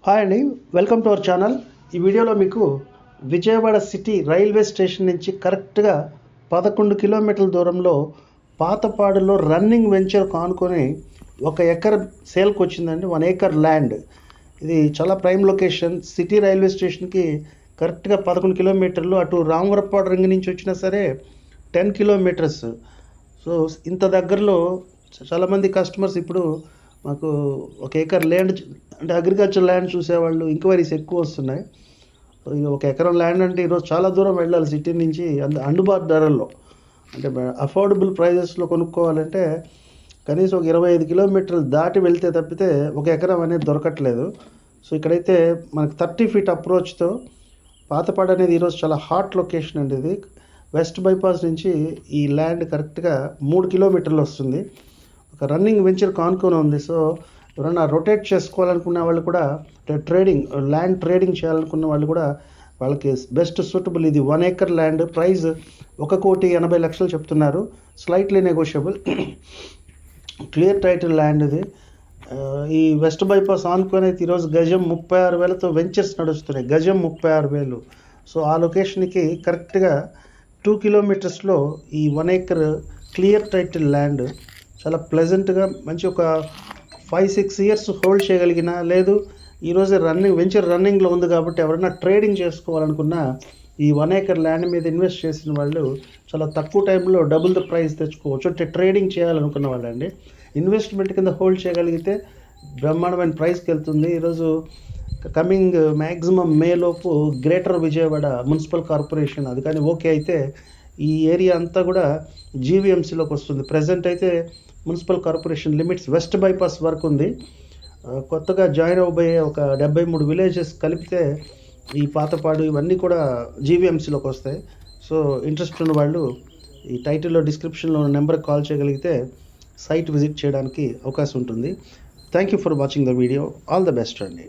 Hi అండి, welcome to our channel. ఈ వీడియోలో మీకు విజయవాడ సిటీ రైల్వే స్టేషన్ నుంచి కరెక్ట్గా 11 కిలోమీటర్ల దూరంలో పాతపాడులో రన్నింగ్ వెంచర్ కానుకొని 1 ఎకర్ సేల్కి వచ్చిందండి. 1 ఏకర్ ల్యాండ్. ఇది చాలా ప్రైమ్ లొకేషన్. సిటీ రైల్వే స్టేషన్కి కరెక్ట్గా 11 కిలోమీటర్లు. అటు రామవరపాడు రింగ్ నుంచి వచ్చినా సరే 10 కిలోమీటర్స్. సో ఇంత దగ్గరలో చాలామంది కస్టమర్స్ ఇప్పుడు మాకు 1 ఏకర్ ల్యాండ్ అంటే అగ్రికల్చర్ ల్యాండ్ చూసేవాళ్ళు ఎంక్వైరీస్ ఎక్కువ వస్తున్నాయి. సో ఇక 1 ఎకరం ల్యాండ్ అంటే ఈరోజు చాలా దూరం వెళ్ళాలి సిటీ నుంచి. అందుబాటు ధరల్లో అంటే అఫోర్డబుల్ ప్రైజెస్లో కొనుక్కోవాలంటే కనీసం ఒక 25 కిలోమీటర్లు దాటి వెళ్తే తప్పితే 1 ఎకరం అనేది దొరకట్లేదు. సో ఇక్కడైతే మనకు 30 ఫీట్ అప్రోచ్తో పాతపాడు అనేది ఈరోజు చాలా హాట్ లొకేషన్ అండి. ఇది వెస్ట్ బైపాస్ నుంచి ఈ ల్యాండ్ కరెక్ట్గా 3 కిలోమీటర్లు వస్తుంది. ఒక రన్నింగ్ వెంచర్ కానుకొని ఉంది. సో ఎవరైనా రొటేట్ చేసుకోవాలనుకున్న వాళ్ళు కూడా ట్రేడింగ్ ల్యాండ్ ట్రేడింగ్ చేయాలనుకున్న వాళ్ళు కూడా వాళ్ళకి బెస్ట్ సూటబుల్. ఇది 1 ఏకర్ ల్యాండ్. ప్రైస్ 1,80,00,000 చెప్తున్నారు. Slightly negotiable. Clear title land ఇది. ఈ వెస్ట్ బైపాస్ ఆనుకొని అయితే ఈరోజు గజం 36,000తో వెంచర్స్ నడుస్తున్నాయి. గజం 36,000. సో ఆ లొకేషన్కి కరెక్ట్గా 2 కిలోమీటర్స్లో ఈ 1 ఏకర్ క్లియర్ టైటిల్ ల్యాండ్ చాలా ప్లెజెంట్గా మంచి ఒక 5-6 ఇయర్స్ హోల్డ్ చేయగలిగిన, లేదు ఈరోజు వెంచర్ రన్నింగ్లో ఉంది కాబట్టి ఎవరైనా ట్రేడింగ్ చేసుకోవాలనుకున్న ఈ 1 ఏకర్ ల్యాండ్ మీద ఇన్వెస్ట్ చేసిన వాళ్ళు చాలా తక్కువ టైంలో డబుల్ ద ప్రైస్ తెచ్చుకోవచ్చు. అంటే ట్రేడింగ్ చేయాలనుకున్న వాళ్ళండి. ఇన్వెస్ట్మెంట్ కింద హోల్డ్ చేయగలిగితే బ్రహ్మాండమైన ప్రైస్కి వెళ్తుంది. ఈరోజు కమింగ్ మ్యాక్సిమం మేలోపు గ్రేటర్ విజయవాడ మున్సిపల్ కార్పొరేషన్ అది కానీ ఓకే అయితే ఈ ఏరియా అంతా కూడా జీవీఎంసీలోకి వస్తుంది. ప్రజెంట్ అయితే municipal corporation limits west bypass వరకు ఉంది. కొత్తగా జాయిన్ అవ్వబోయే ఒక 73 విలేజెస్ కలిపితే ఈ పాతపాడు ఇవన్నీ కూడా జీవీఎంసీలోకి వస్తాయి. సో ఇంట్రెస్ట్ ఉన్న వాళ్ళు ఈ టైటిల్లో డిస్క్రిప్షన్లో ఉన్న నెంబర్కి కాల్ చేయగలిగితే సైట్ విజిట్ చేయడానికి అవకాశం ఉంటుంది. Thank you for watching the video. All the best అండి.